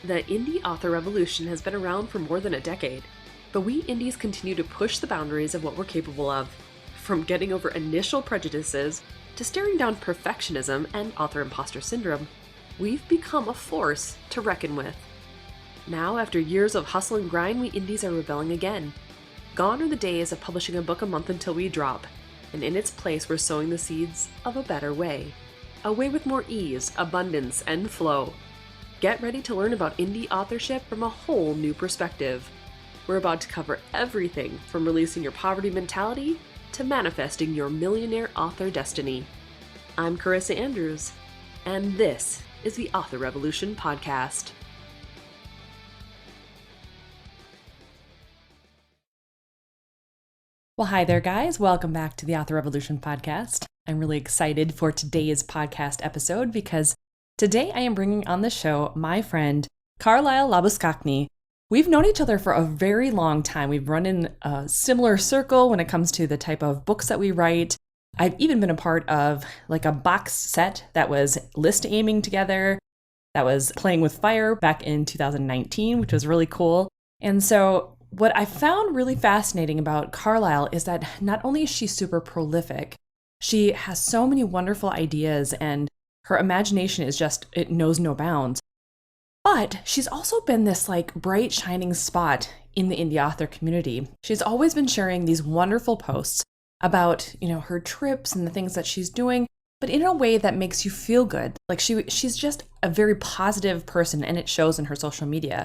The indie author revolution has been around for more than a decade, but we indies continue to push the boundaries of what we're capable of. From getting over initial prejudices to staring down perfectionism and author imposter syndrome, we've become a force to reckon with. Now, after years of hustle and grind, we indies are rebelling again. Gone are the days of publishing a book a month until we drop, and in its place we're sowing the seeds of a better way. A way with more ease, abundance, and flow. Get ready to learn about indie authorship from a whole new perspective. We're about to cover everything from releasing your poverty mentality to manifesting your millionaire author destiny. I'm Carissa Andrews, and this is the Author Revolution Podcast. Well, hi there, guys. Welcome back to the Author Revolution Podcast. I'm really excited for today's podcast episode because today I am bringing on the show my friend, Carlyle Labuschagne. We've known each other for a very long time. We've run in a similar circle when it comes to the type of books that we write. I've even been a part of like a box set that was list aiming together, that was playing with fire back in 2019, which was really cool. And so what I found really fascinating about Carlyle is that not only is she super prolific, she has so many wonderful ideas and her imagination is just, it knows no bounds. But she's also been this like bright shining spot in the indie author community. She's always been sharing these wonderful posts about, her trips and the things that she's doing, but in a way that makes you feel good. Like she's just a very positive person and it shows in her social media.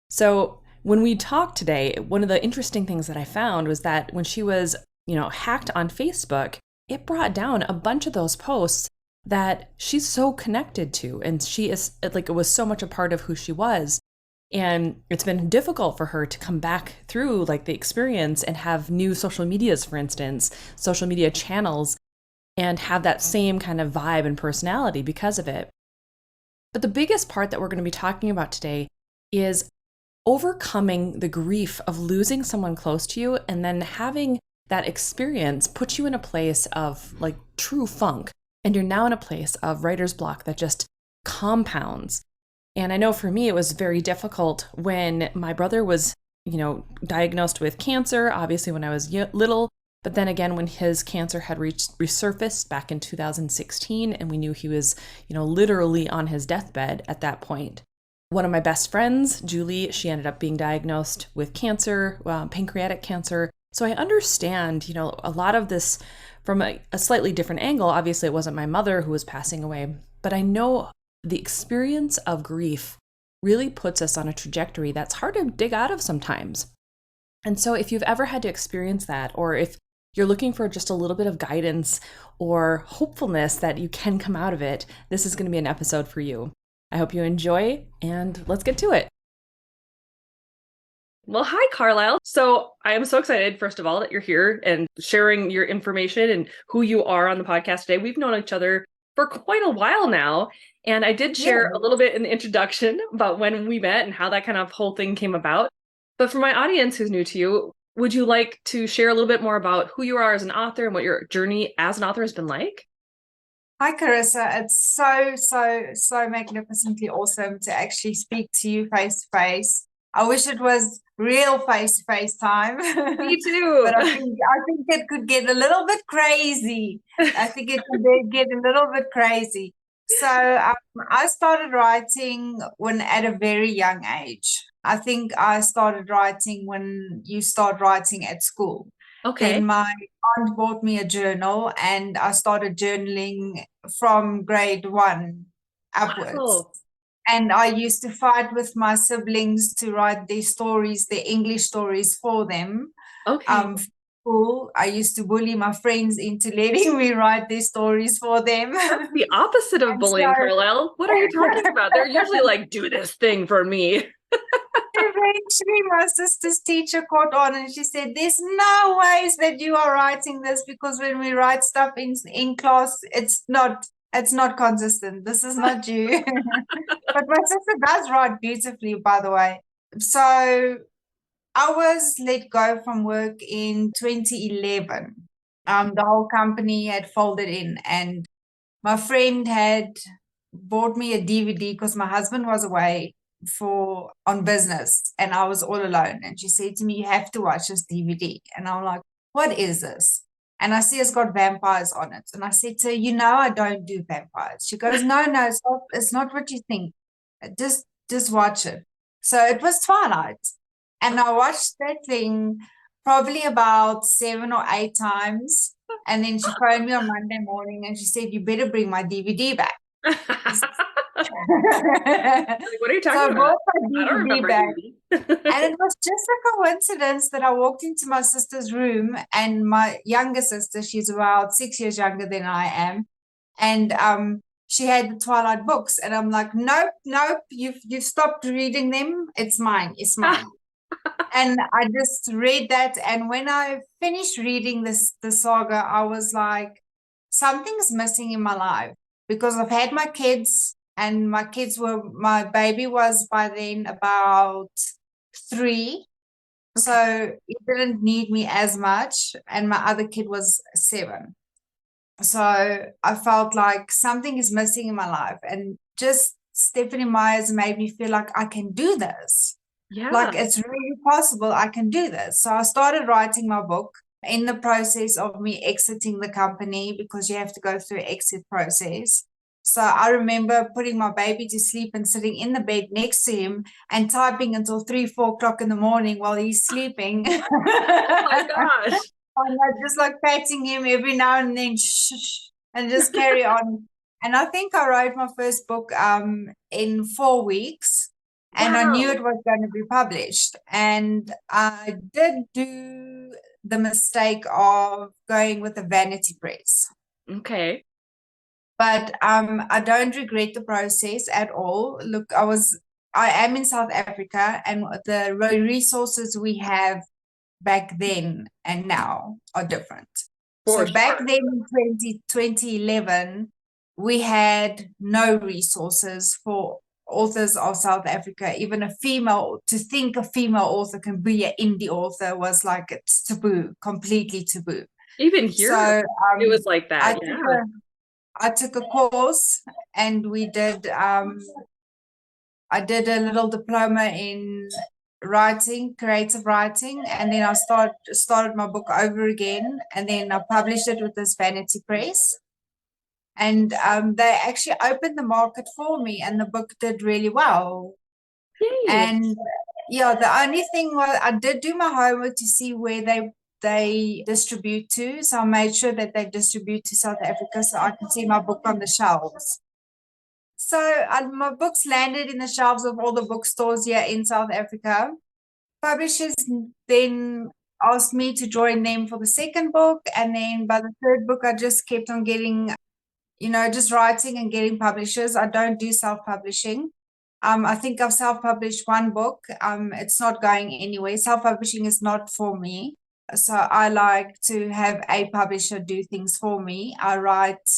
So when we talked today, one of the interesting things that I found was that when she was, hacked on Facebook, it brought down a bunch of those posts that she's so connected to. And she is like, it was so much a part of who she was. And it's been difficult for her to come back through like the experience and have new social medias, for instance, social media channels, and have that same kind of vibe and personality because of it. But the biggest part that we're going to be talking about today is overcoming the grief of losing someone close to you and then having that experience put you in a place of like true funk. And you're now in a place of writer's block that just compounds. And I know for me, it was very difficult when my brother was, diagnosed with cancer, obviously when I was little. But then again, when his cancer had resurfaced back in 2016, and we knew he was, literally on his deathbed at that point. One of my best friends, Julie, she ended up being diagnosed with cancer, pancreatic cancer. So I understand, a lot of this from a slightly different angle. Obviously, it wasn't my mother who was passing away, but I know the experience of grief really puts us on a trajectory that's hard to dig out of sometimes. And so if you've ever had to experience that, or if you're looking for just a little bit of guidance or hopefulness that you can come out of it, this is going to be an episode for you. I hope you enjoy, and let's get to it. Well, hi, Carlyle. So I am so excited, first of all, that you're here and sharing your information and who you are on the podcast today. We've known each other for quite a while now, and I did share a little bit in the introduction about when we met and how that kind of whole thing came about. But for my audience who's new to you, would you like to share a little bit more about who you are as an author and what your journey as an author has been like? Hi, Carissa. It's so magnificently awesome to actually speak to you face to face. I wish it was real face to face time. Me too. But I think it could get a little bit crazy. I think it could get a little bit crazy. So I started writing at a very young age. I think I started writing when you start writing at school. Okay. Then my aunt bought me a journal and I started journaling from grade 1 upwards. Wow. And I used to fight with my siblings to write their stories, their English stories for them. Okay. School, I used to bully my friends into letting me write their stories for them. That's the opposite of bullying, Carlyle. What are you talking about? They're usually like, do this thing for me. Eventually, my sister's teacher caught on and she said, there's no ways that you are writing this, because when we write stuff in class, it's not consistent. This is not you. But my sister does write beautifully, by the way. So I was let go from work in 2011. The whole company had folded in, and my friend had bought me a DVD because my husband was away. on business, and I was all alone. And she said to me, "You have to watch this DVD." And I'm like, "What is this?" And I see it's got vampires on it. And I said to her, I don't do vampires. She goes, "No, no, it's not what you think. Just watch it." So it was Twilight. And I watched that thing probably about 7 or 8 times. And then she phoned me on Monday morning and she said, "You better bring my DVD back." What are you So I talking about? bought my I don't DVD remember back. DVD. And it was just a coincidence that I walked into my sister's room, and my younger sister, she's about 6 years younger than I am, and she had the Twilight books, and I'm like, "Nope, nope, you've stopped reading them. It's mine, it's mine." And I just read that, and when I finished reading the saga, I was like, something's missing in my life, because I've had my kids, and my baby was by then about 3, so it didn't need me as much, and my other kid was 7. So I felt like something is missing in my life, and just Stephanie Meyer's made me feel like I can do this. Yeah. Like, it's really possible I can do this. So I started writing my book in the process of me exiting the company, because you have to go through exit process. So I remember putting my baby to sleep and sitting in the bed next to him and typing until 3, 4 o'clock in the morning while he's sleeping. Oh my gosh. And I just like patting him every now and then, shh, and just carry on. And I think I wrote my first book in 4 weeks, and I knew Wow. it was going to be published. And I did do the mistake of going with a vanity press. Okay. But I don't regret the process at all. Look, I am in South Africa, and the resources we have back then and now are different. For So back sure. then in 2011, we had no resources for authors of South Africa. Even to think a female author can be an indie author was like, it's taboo, completely taboo. Even here, So it was like I that. took Yeah. I took a course, and I did a little diploma in writing, creative writing, and then I started my book over again, and then I published it with this vanity press. And they actually opened the market for me, and the book did really well. Yay. And yeah, the only thing was, I did do my homework to see where they distribute to. So I made sure that they distribute to South Africa, so I can see my book on the shelves. So my books landed in the shelves of all the bookstores here in South Africa. Publishers then asked me to join them for the second book. And then by the third book, I just kept on getting, just writing and getting publishers. I don't do self-publishing. I think I've self-published one book. It's not going anywhere. Self-publishing is not for me. So I like to have a publisher do things for me. I write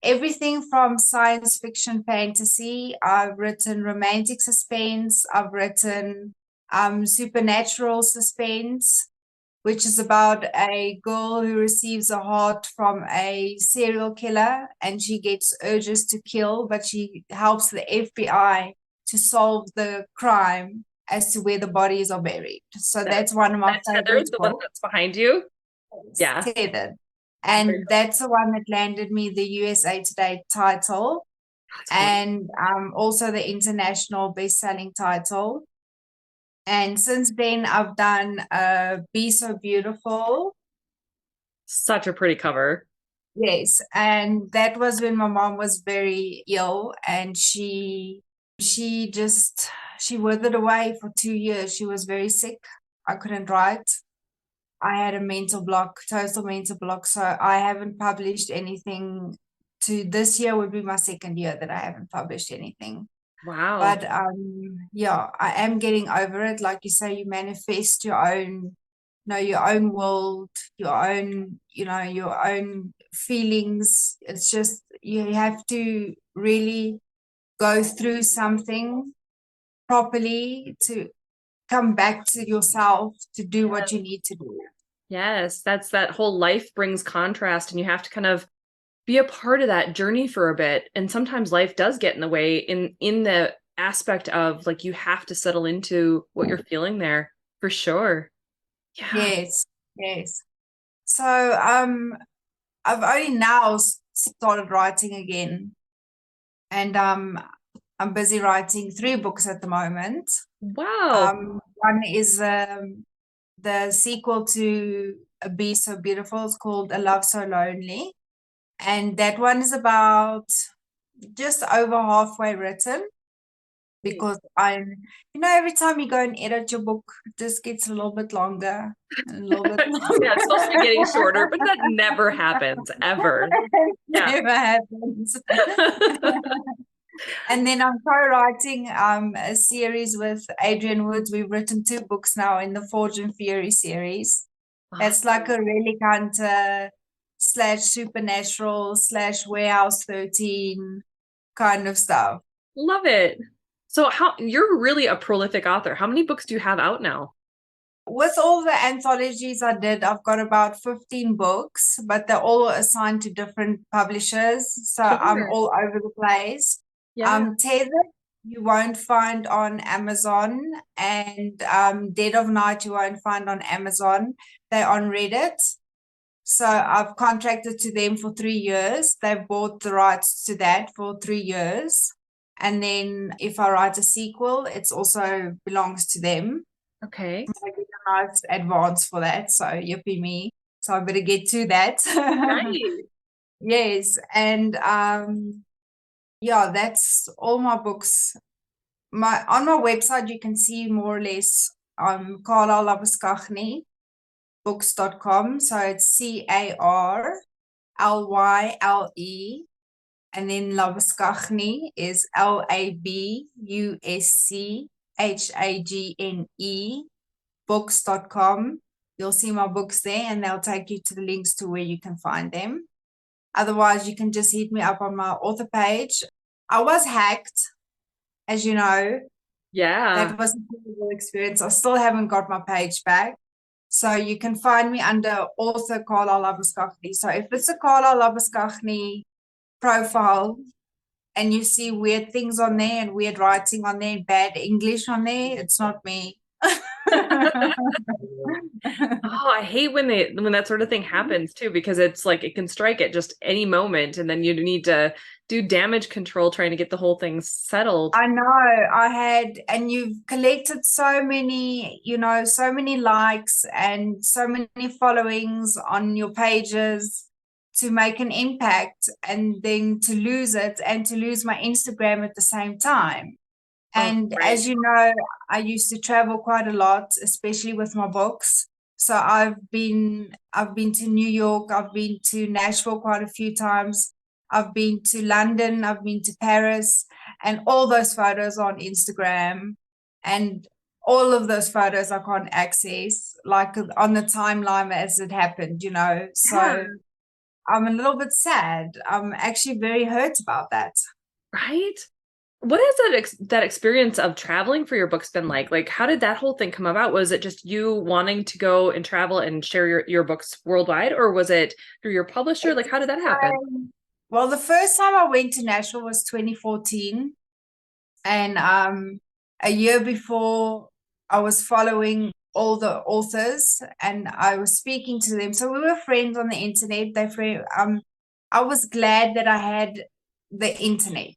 everything from science fiction, fantasy. I've written romantic suspense. I've written supernatural suspense, which is about a girl who receives a heart from a serial killer, and she gets urges to kill, but she helps the FBI to solve the crime as to where the bodies are buried. So that's one of my Heather, favorite the one books. that's behind you. Yeah. Tethered. And that's the one that landed me the USA Today title, and also the international best-selling title. And since then, I've done Be So Beautiful. Such a pretty cover. Yes, and that was when my mom was very ill, and she withered away for 2 years. She was very sick. I couldn't write. I had a mental block, total mental block. So I haven't published anything. To this year would be my second year that I haven't published anything. Wow. But yeah, I am getting over it. Like you say, you manifest your own, your own world, your own feelings. It's just you have to really go through something properly to come back to yourself to do what you need to do. Yes, that's that whole life brings contrast, and you have to kind of be a part of that journey for a bit. And sometimes life does get in the way in the aspect of like you have to settle into what you're feeling there for sure. Yeah. Yes, yes. So I've only now started writing again, and I'm busy writing 3 books at the moment. Wow. One is the sequel to A Bee So Beautiful. It's called A Love So Lonely, and that one is about just over halfway written because every time you go and edit your book, it just gets a little bit longer and a little bit Yeah, longer. it's supposed to be getting shorter, but that never happens ever. It Yeah. never happens. And then I'm co-writing a series with Adrian Woods. We've written 2 books now in the Forge and Fury series. That's like a relic hunter / supernatural / warehouse 13 kind of stuff. Love it. So how you're really a prolific author. How many books do you have out now? With all the anthologies I did, I've got about 15 books, but they're all assigned to different publishers. So I'm Sure. all over the place. Yeah. Tethered, you won't find on Amazon, and Dead of Night, you won't find on Amazon. They're on Reddit. So I've contracted to them for 3 years. They've bought the rights to that for 3 years. And then if I write a sequel, it's also belongs to them. Okay. I get a nice advance for that. So yippee me. So I better get to that. Right. Yes. And yeah, that's all my books. On my website you can see more or less Carlyle Labuschagne books.com. So it's Carlyle, and then Labuschagne is Labuschagne books.com. You'll see my books there and they'll take you to the links to where you can find them. Otherwise, you can just hit me up on my author page. I was hacked, as you know. Yeah. That was a terrible experience. I still haven't got my page back. So you can find me under author Carlyle Labuschagne. So if it's a Carlyle Labuschagne profile and you see weird things on there and weird writing on there and bad English on there, it's not me. Oh, I hate when that sort of thing happens too, because it's like it can strike at just any moment, and then you need to do damage control trying to get the whole thing settled. I know I had, and you've collected so many, so many likes and so many followings on your pages to make an impact, and then to lose it and to lose my Instagram at the same time. Oh, And right. as you know, I used to travel quite a lot, especially with my books. So I've been to New York, I've been to Nashville quite a few times. I've been to London, I've been to Paris, and all those photos on Instagram, and all of those photos I can't access like on the timeline as it happened. Yeah, So I'm a little bit sad. I'm actually very hurt about that. right. What has that experience of traveling for your books been like? Like, how did that whole thing come about? Was it just you wanting to go and travel and share your books worldwide, or was it through your publisher? Like, how did that happen? Well, the first time I went to Nashville was 2014, and a year before I was following all the authors and I was speaking to them. So we were friends on the internet. I was glad that I had the internet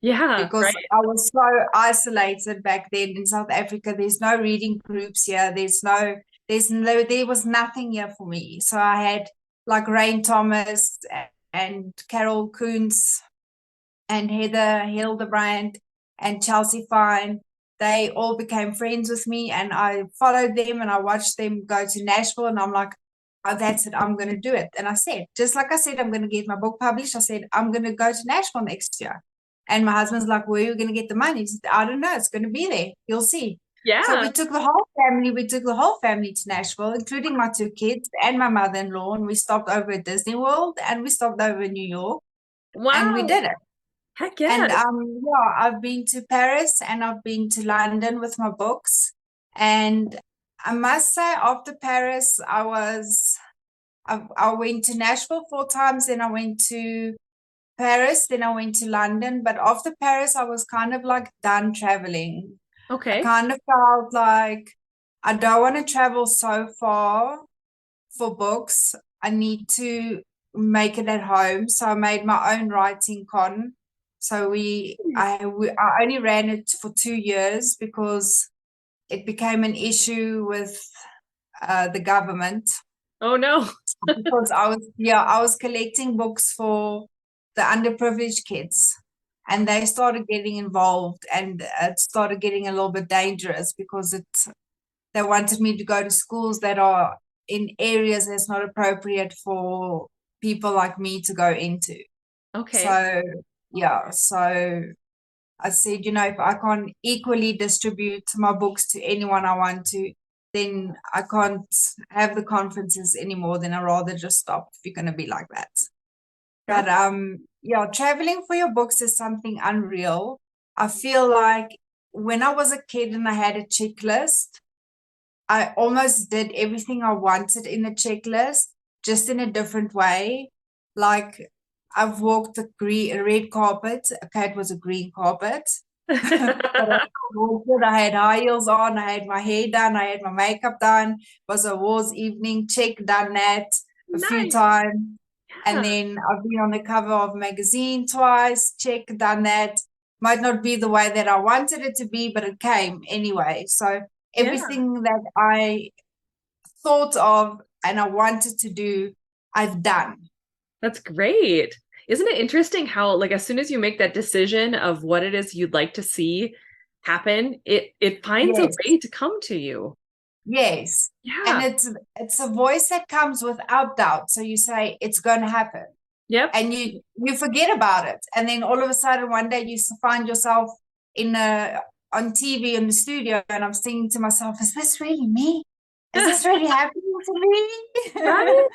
Yeah, because right. I was so isolated back then in South Africa. There's no reading groups here. There was nothing here for me. So I had like Rain Thomas and Carol Coons and Heather Hildebrand and Chelsea Fine. They all became friends with me, and I followed them and I watched them go to Nashville, and I'm like, oh, that's it, I'm going to do it. And I said, just like I said, I'm going to get my book published. I said, I'm going to go to Nashville next year. And my husband's like, where are you going to get the money? He said, I don't know. It's going to be there. You'll see. So Yeah. we took the whole family to Nashville, including my 2 kids and my mother-in-law. And we stopped over at Disney World and we stopped over in New York and we Wow. did it. Heck And yes. yeah, I've been to Paris and I've been to London with my books. And I must say, after Paris, I went to Nashville 4 times, then I went to Paris, then I went to London. But after Paris, I was kind of like done traveling. I Okay. kind of felt like I don't want to travel so far for books. I need to make it at home. So I made my own writing con. So I only ran it for 2 years because it became an issue with the government, Oh no. because I was collecting books for the underprivileged kids, and they started getting involved, and it started getting a little bit dangerous because they wanted me to go to schools that are in areas that's not appropriate for people like me to go into. Okay. So yeah, so I said, if I can't equally distribute my books to anyone I want to, then I can't have the conferences anymore. Then I'd rather just stop if you're going to be like that. Oh, But yeah, traveling for your books is something unreal. I feel like when I was a kid and I had a checklist, I almost did everything I wanted in the checklist, just in a different way. Like I've walked a red carpet. Okay, it was a green carpet. But I walked it. I had high heels on. I had my hair done. I had my makeup done. It was a awards evening. Check, done that a few nice. times. And Yeah. then I've been on the cover of a magazine twice. Check, done that. Might not be the way that I wanted it to be, but it came anyway. So Yeah. everything that I thought of and I wanted to do, I've done. That's great. Isn't it interesting how, like, as soon as you make that decision of what it is you'd like to see happen, it finds a Yes, way to come to you. yes. And Yeah. it's a voice that comes without doubt. So you say it's going to happen, Yep. and you forget about it, and then all of a sudden one day you find yourself in a on TV in the studio, and I'm thinking to myself, is this really me? Is this really happening to me? Right?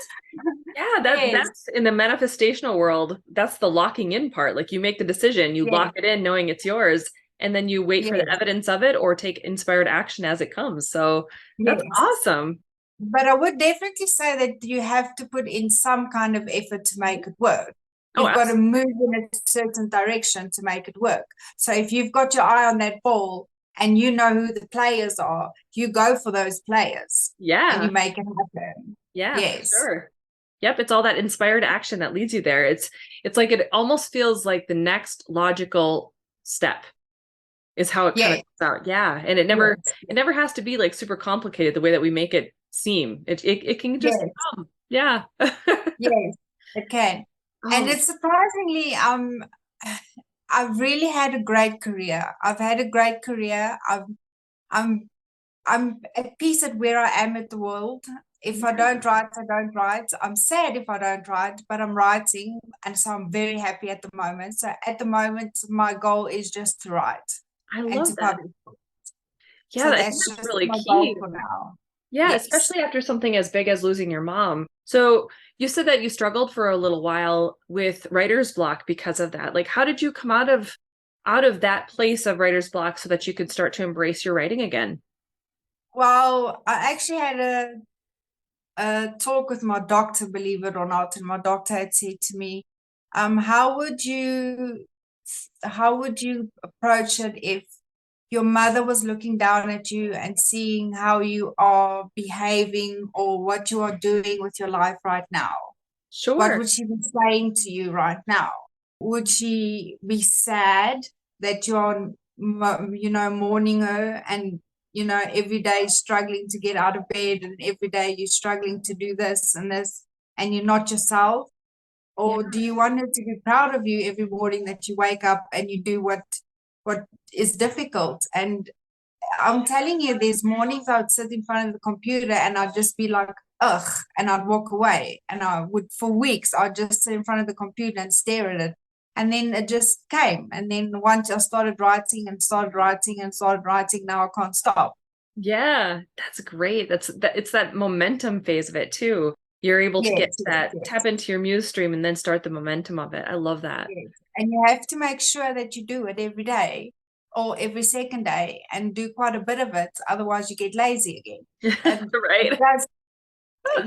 Yeah, Yes, that's in the manifestational world, that's the locking in part. Like you make the decision, you yes, lock it in knowing it's yours, and then you wait for the yes, evidence of it or take inspired action as it comes. So that's yes. awesome. But I would definitely say that you have to put in some kind of effort to make it work. Oh, You've got to absolutely. move in a certain direction to make it work. So if you've got your eye on that ball and you know who the players are, you go for those players and you Yeah. make it happen. Yeah, for Yes. sure. Yep, it's all that inspired action that leads you there. It's like it almost feels like the next logical step is how it kind of Yes. comes out. Yeah, and Yes. it never has to be like super complicated the way that we make it seem. It can just Yes. come. Yeah. Yes. It can. And Oh, it's surprisingly, I've really had a great career. I've had a great career. I'm I'm at peace at where I am at the world. If I don't write, I don't write. I'm sad if I don't write, but I'm writing. And so I'm very happy at the moment. So at the moment, my goal is just to write I and love to that. publish. Yeah, So I think that's that's just really my goal key. for now. Yeah, Yes. especially after something as big as losing your mom. So you said that you struggled for a little while with writer's block because of that. Like, how did you come out of that place of writer's block so that you could start to embrace your writing again? Well, I actually had a talk with my doctor, believe it or not, and my doctor had said to me, how would you approach it if your mother was looking down at you and seeing how you are behaving or what you are doing with your life right now? What Sure. would she be saying to you right now? Would she be sad that you're, mourning her, and, every day struggling to get out of bed, and every day you're struggling to do this and this, and you're not yourself? Yeah. Or do you want her to be proud of you every morning that you wake up and you do what is difficult? And I'm telling you, there's mornings I would sit in front of the computer and I'd just be like, ugh, and I'd walk away. And I would, for weeks, I'd just sit in front of the computer and stare at it. And then it just came. And then once I started writing and started writing and started writing, now I can't stop. Yeah, that's great. It's that momentum phase of it too. You're able to get Yes, yes, that tap yes, into your muse stream and then start the momentum of it. I love that. yes. And you have to make sure that you do it every day or every second day and do quite a bit of it. Otherwise, you get lazy again. And it Right? does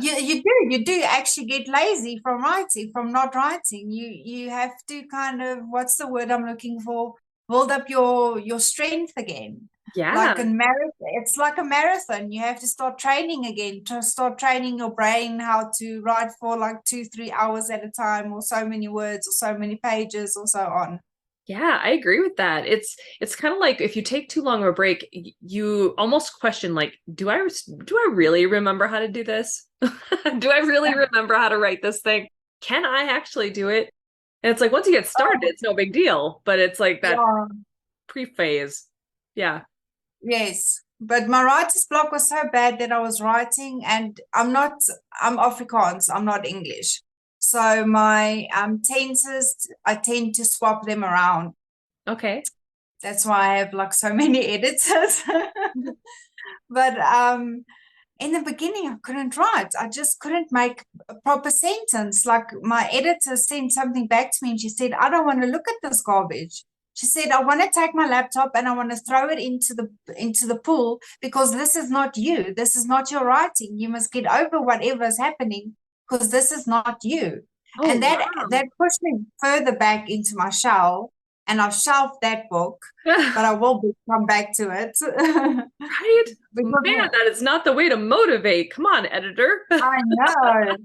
You do actually get lazy from writing, from not writing. You have to kind of, what's the word I'm looking for? Build up your strength again. Yeah. Like a marathon, it's like a marathon. You have to start training again, to start training your brain how to write for like 2-3 hours at a time, or so many words, or so many pages, or so on. Yeah, I agree with that. It's kind of like if you take too long of a break, you almost question like, do I really remember how to do this? Do I really remember how to write this thing? Can I actually do it? And it's like once you get started, Oh, it's no big deal, but it's like that yeah. pre-phase. Yeah. Yes, but my writer's block was so bad that I was writing, and I'm Afrikaans, I'm not English. So my tenses, I tend to swap them around. Okay. That's why I have like so many editors. But in the beginning, I couldn't write. I just couldn't make a proper sentence. Like my editor sent something back to me and she said, I don't want to look at this garbage. She said, I want to take my laptop and I want to throw it into the pool because this is not you. This is not your writing. You must get over whatever is happening because this is not you. Oh, And wow. that pushed me further back into my shell. And I've shelved that book, but I will come back to it. Right? Man, Because that is not the way to motivate. Come on, editor. I know.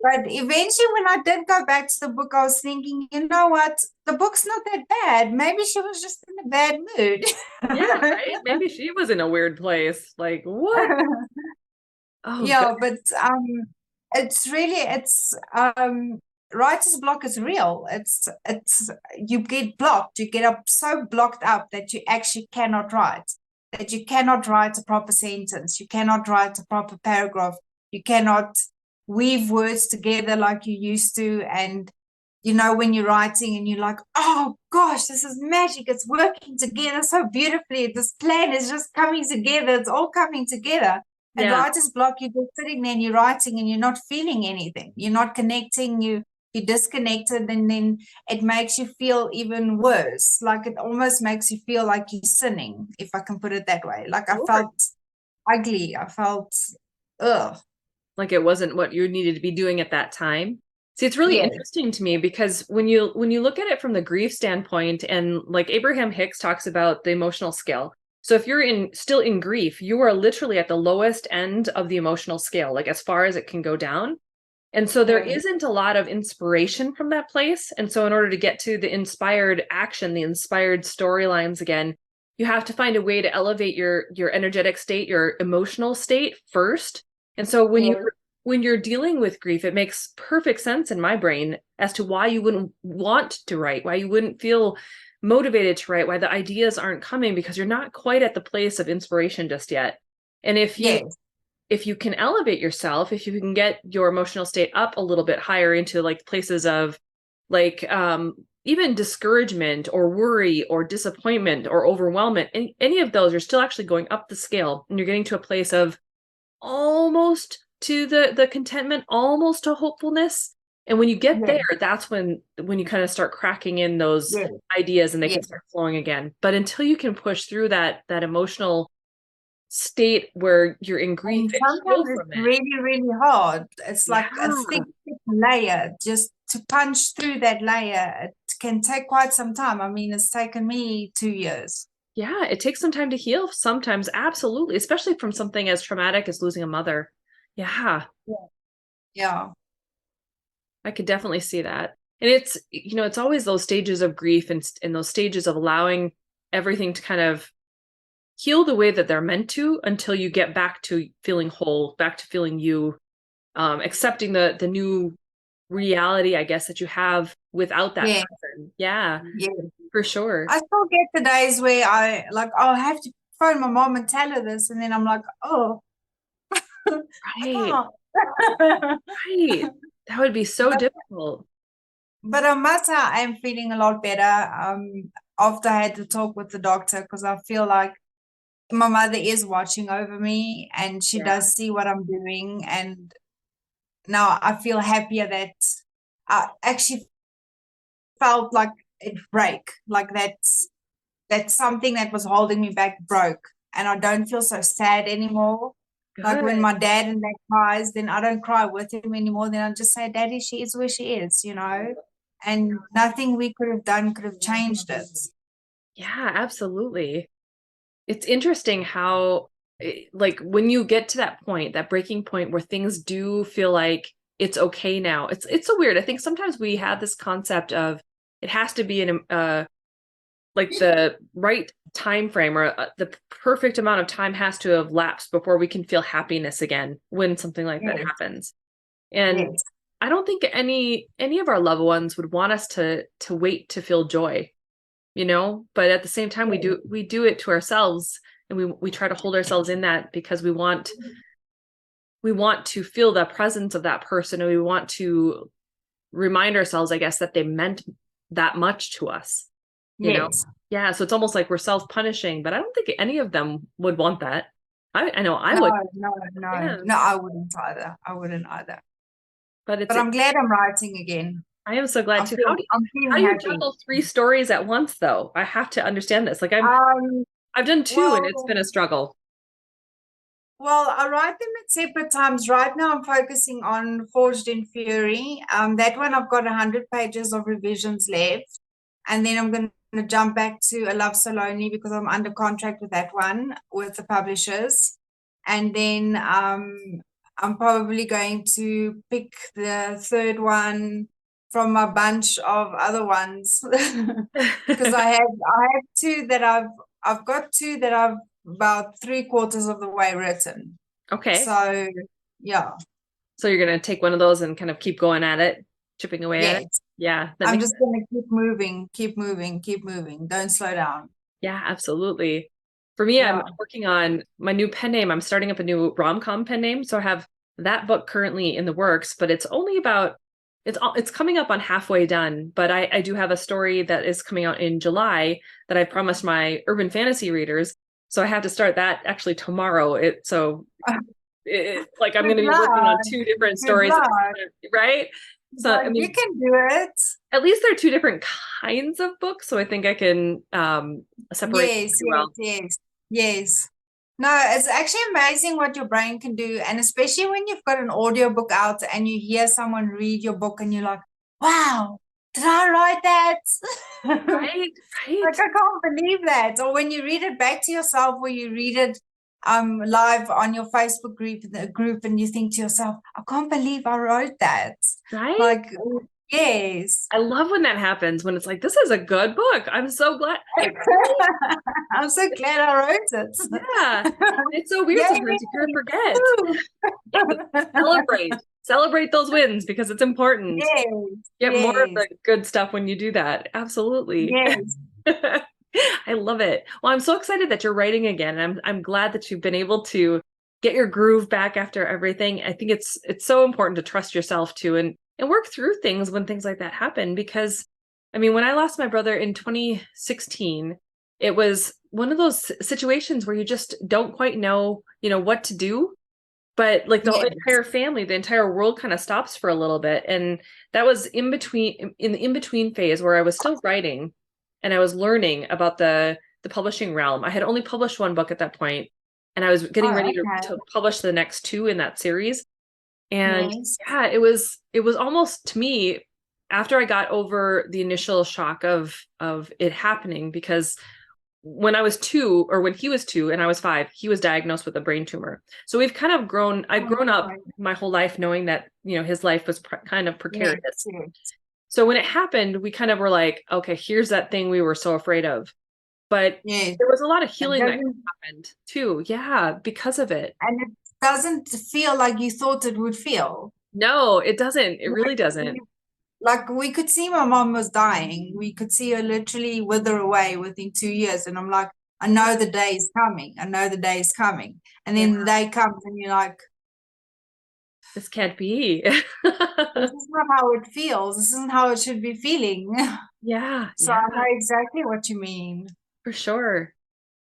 But eventually, when I did go back to the book, I was thinking, you know what? The book's not that bad. Maybe she was just in a bad mood. Yeah, right? Maybe she was in a weird place. Like, what? Oh, good. Yeah, but it's really writer's block is real. It's you get blocked. You get up so blocked up that you actually cannot write. That you cannot write a proper sentence. You cannot write a proper paragraph. You cannot weave words together like you used to. And when you're writing and you're like, oh gosh, this is magic. It's working together so beautifully. This plan is just coming together. It's all coming together. And Yeah. writer's block, you're just sitting there and you're writing and you're not feeling anything. You're not connecting. You're disconnected, and then it makes you feel even worse. Like it almost makes you feel like you're sinning, if I can put it that way. Like I Sure. felt ugly. I felt, ugh. Like it wasn't what you needed to be doing at that time. See, it's really Yes. interesting to me because when you look at it from the grief standpoint, and like Abraham Hicks talks about the emotional scale. So if you're still in grief, you are literally at the lowest end of the emotional scale, like as far as it can go down. And so there Yes. isn't a lot of inspiration from that place. And so in order to get to the inspired action, the inspired storylines again, you have to find a way to elevate your energetic state, your emotional state first. And so Yes. when you're dealing with grief, it makes perfect sense in my brain as to why you wouldn't want to write, why you wouldn't feel motivated to write, why the ideas aren't coming because you're not quite at the place of inspiration just yet. And Yes. if you can elevate yourself, if you can get your emotional state up a little bit higher into like places of like even discouragement or worry or disappointment or overwhelmment, and any of those, you're still actually going up the scale and you're getting to a place of almost to the contentment, almost to hopefulness. And when you get there, Yes. that's when you kind of start cracking in those Yes. ideas and they can Yes. start flowing again. But until you can push through that emotional state where you're in grief And and heal sometimes it's from it. really, really hard. It's Yeah. like a thick, thick layer. Just to punch through that layer, it can take quite some time. I mean, it's taken me 2 years. Yeah, it takes some time to heal sometimes, absolutely, especially from something as traumatic as losing a mother. Yeah, Yeah. Yeah. I could definitely see that. And it's always those stages of grief and those stages of allowing everything to kind of heal the way that they're meant to until you get back to feeling whole, back to feeling you, accepting the new reality, I guess, that you have without that Yeah. person. Yeah, Yeah. for sure. I still get the days where I'll have to phone my mom and tell her this, and then I'm like, oh, I Right, can't. right. That would be so but difficult. but I must say I am feeling a lot better after I had to talk with the doctor, because I feel like my mother is watching over me and she Yeah. does see what I'm doing. And now I feel happier that I actually felt like it break, like that's something that was holding me back broke. And I don't feel so sad anymore. Like when Good. my dad and that cries, then I don't cry with him anymore. Then I just say, Daddy, she is where she is, and nothing we could have done could have changed it. Yeah, absolutely. It's interesting how, like, when you get to that point, that breaking point where things do feel like it's okay now. It's so weird. I think sometimes we have this concept of it has to be like the right time frame, or the perfect amount of time has to have lapsed before we can feel happiness again when something like that Yes, happens. And yes, I don't think any of our loved ones would want us to wait to feel joy, but at the same time yes, we do it to ourselves, and we try to hold ourselves in that because we want to feel the presence of that person, and we want to remind ourselves, I guess, that they meant that much to us, you know? yes. Yeah, so it's almost like we're self-punishing, but I don't think any of them would want that. I know I No, would. no, no, Yeah, no, I wouldn't either. I wouldn't either. but But I'm glad I'm writing again. I am so glad too. I'm How feeling do you happy. juggle three stories at once though? I have to understand this. Like Um, I've done two and it's well, been a struggle. Well, I write them at separate times. Right now, I'm focusing on Forged in Fury. That one I've got 100 pages of revisions left, and then I'm going to jump back to A Love So Lonely because I'm under contract with that one with the publishers, and then I'm probably going to pick the third one from a bunch of other ones because I have I've got two that I've about three-quarters of the way written. Okay. So, yeah, So you're gonna take one of those and kind of keep going at it, chipping away at it. yes. Yeah, that I'm makes just going to keep moving, keep moving, keep moving. Don't slow down. Yeah, absolutely. For me, I'm Yeah. working on my new pen name. I'm starting up a new rom-com pen name. So I have that book currently in the works, but it's coming up on halfway done. But I do have a story that is coming out in July that I promised my urban fantasy readers. So I have to start that actually tomorrow. Like I'm Good going to be working on luck. two different Good stories, luck. right? So I But you mean, can do it. at least they're two different kinds of books, so I think I can separate them Yes, pretty yes, well. yes, yes. No, it's actually amazing what your brain can do. And especially when you've got an audiobook out and you hear someone read your book and you're like, wow, did I write that? Right, Like right, I can't believe that. Or when you read it back to yourself, or you read it live on your Facebook group, and you think to yourself, I can't believe I wrote that. right. Like, yes. I love when that happens, when it's like, this is a good book. I'm so glad. Like, really? I'm so glad I wrote Yeah. it. It's so weird Yay! sometimes you kind of forget. Woo! Celebrate those wins because it's important. Yes, Get more of yes, the good stuff when you do that. Absolutely. yes. I love it. Well, I'm so excited that you're writing again. And I'm glad that you've been able to get your groove back after everything. I think it's so important to trust yourself too, and work through things when things like that happen. Because I mean, when I lost my brother in 2016, it was one of those situations where you just don't quite know, what to do. But like the whole Yes. entire family, the entire world kind of stops for a little bit. And that was in the in-between phase where I was still writing and I was learning about the publishing realm. I had only published one book at that point, and I was getting Oh, ready okay. to publish the next two in that series. And Yes. yeah, it was almost, to me, after I got over the initial shock of it happening, because when I was two, or when he was two and I was five, he was diagnosed with a brain tumor. So I've grown up Okay. my whole life knowing that, his life was kind of Yes, precarious. yes. So when it happened, we kind of were like, okay, here's that thing we were so afraid of. But Yes. there was a lot of It healing that doesn't, happened too. Yeah, because of it. and it doesn't feel like you thought it would feel. No, it doesn't. It really Like doesn't. we, like we could see my mom was dying. We could see her literally wither away within 2 years. And I'm like, I know the day is coming. I know the day is coming. And Yeah, then the day comes and you're like, this can't be. this is not how it feels. This isn't how it should be feeling. Yeah, So I yeah, know exactly what you mean. for sure.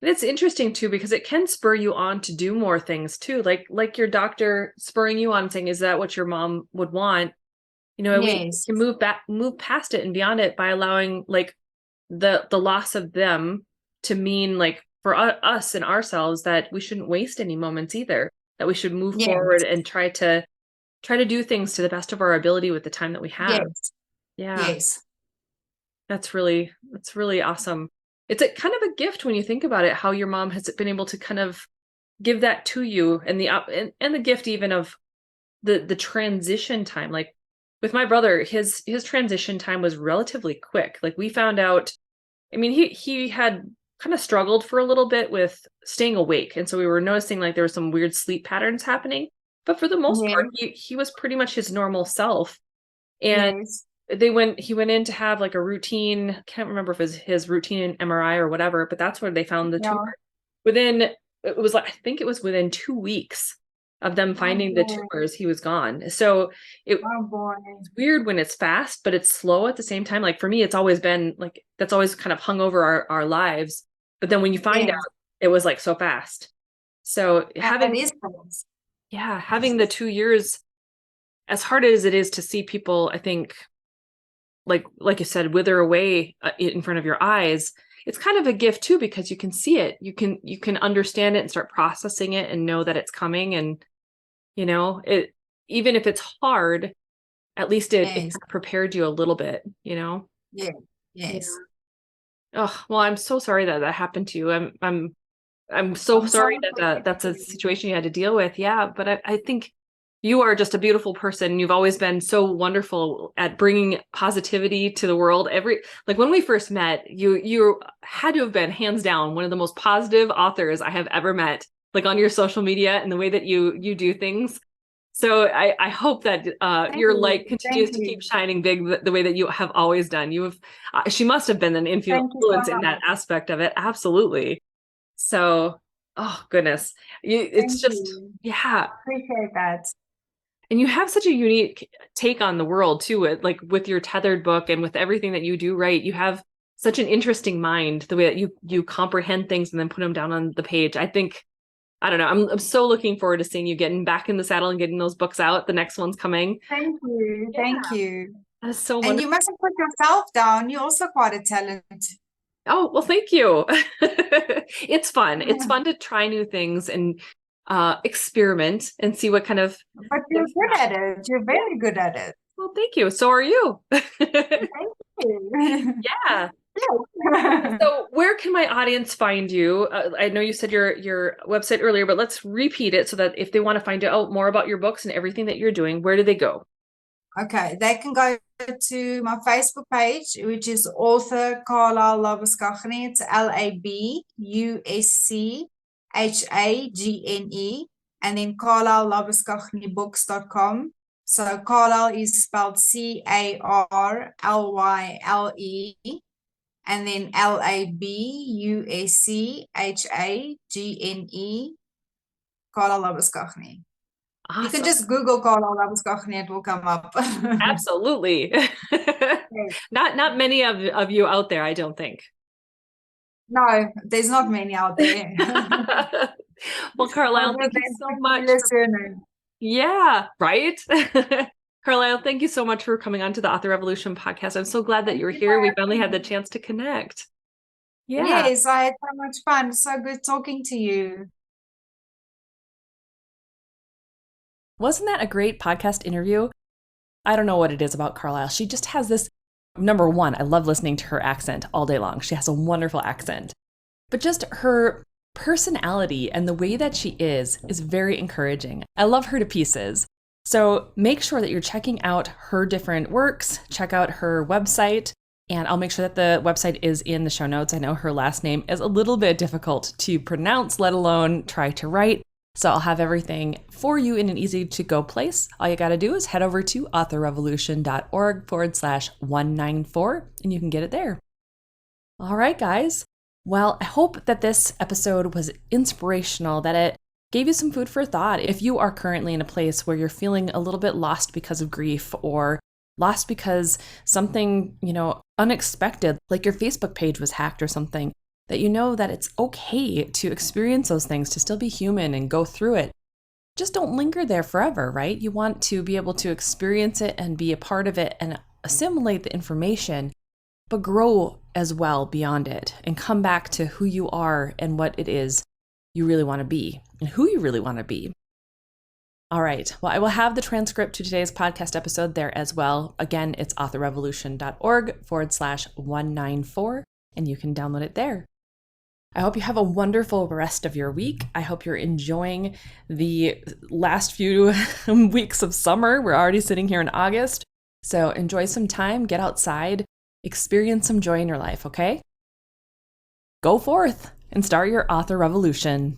And it's interesting too, because it can spur you on to do more things too. Like your doctor spurring you on, saying, is that what your mom would want? We Yes. can move past it and beyond it by allowing like the loss of them to mean, like, for us and ourselves, that we shouldn't waste any moments either. that we should move Yes. forward and try to do things to the best of our ability with the time that we have. Yes. Yeah. Yes. That's really awesome. It's a kind of a gift when you think about it, how your mom has been able to kind of give that to you, and the gift even of the transition time. Like with my brother, his transition time was relatively quick. Like we found out, I mean, he had kind of struggled for a little bit with staying awake, and so we were noticing like there were some weird sleep patterns happening. But for the most Yes. part, he was pretty much his normal self. And Yes. he went in to have like a routine. I can't remember if it was his routine MRI or whatever, but that's where they found the tumor. Yeah. It was like, I think it was within 2 weeks of them Oh finding the boy. tumors, he was gone. So it's Oh boy. weird when it's fast, but it's slow at the same time. Like for me, it's always been like, that's always kind of hung over our lives. But then when you find out, Yes. it was like so fast. So That is false. having the 2 years, as hard as it is to see people, I think, like you said, wither away in front of your eyes, it's kind of a gift too, because you can see it, you can understand it and start processing it and know that it's coming. And it, even if it's hard, at least it kind Yes. of prepared you a little bit. Yeah. Yeah. Yes. Oh, well, I'm so sorry that happened to you. I'm so I'm sorry sorry that for you that's a too. situation you had to deal with. Yeah, but I think you are just a beautiful person. You've always been so wonderful at bringing positivity to the world. Like when we first met, you had to have been hands down one of the most positive authors I have ever met, like on your social media and the way that you do things. So I hope that Thank your you. light Thank continues to keep you. shining big the way that you have always done. She must have been an Thank you influence so in that much. aspect of it. Absolutely. So, oh goodness, it's Thank just, you. yeah. Appreciate that. And you have such a unique take on the world too, like with your tethered book and with everything that you do, right? You have such an interesting mind, the way that you comprehend things and then put them down on the page. I think, I don't know, I'm so looking forward to seeing you getting back in the saddle and getting those books out. The next one's coming. Thank you. Yeah, Thank you. that is so And wonderful. you mustn't put yourself down. You're also quite a talent. Oh, well, thank you. It's fun. It's fun to try new things and experiment and see what kind of But you're things good at happen. it. You're Yeah. very good at it. Well, thank you. So are you. Thank you. Yeah. Yes. So where can my audience find you? I know you said your website earlier, but let's repeat it so that if they want to find out more about your books and everything that you're doing, where do they go? Okay, they can go to my Facebook page, which is author Carlyle Labuschagne. It's Labuschagne, and then carlylelabuschagnebooks.com. So Carlyle is spelled Carlyle, and then Labuschagne, Carlyle Labuschagne. You can Awesome. just Google Carlyle Labuschagne, it will come up. Absolutely. Yes. Not many of you out there, I don't think. No, there's not many out there. Well, Carlisle, Other thank you than so much particular for, surname. yeah, right? Carlisle, thank you so much for coming on to the Author Revolution podcast. I'm so glad that Thank you were you for here. We finally having had the me. chance to connect. Yeah. Yes, I had so much fun. So good talking to you. Wasn't that a great podcast interview? I don't know what it is about Carlisle. She just has this, number one, I love listening to her accent all day long. She has a wonderful accent. But just her personality and the way that she is very encouraging. I love her to pieces. So make sure that you're checking out her different works, check out her website, and I'll make sure that the website is in the show notes. I know her last name is a little bit difficult to pronounce, let alone try to write. So I'll have everything for you in an easy to go place. All you got to do is head over to authorrevolution.org/194 and you can get it there. All right, guys. Well, I hope that this episode was inspirational, that it gave you some food for thought. If you are currently in a place where you're feeling a little bit lost because of grief or lost because something, unexpected, like your Facebook page was hacked or something, that you know that it's okay to experience those things, to still be human and go through it. Just don't linger there forever, right? You want to be able to experience it and be a part of it and assimilate the information, but grow as well beyond it and come back to who you are and what it is you really want to be and who you really want to be. All right. Well, I will have the transcript to today's podcast episode there as well. Again, it's authorrevolution.org/194, and you can download it there. I hope you have a wonderful rest of your week. I hope you're enjoying the last few weeks of summer. We're already sitting here in August. So enjoy some time, get outside, experience some joy in your life, okay? Go forth and start your author revolution.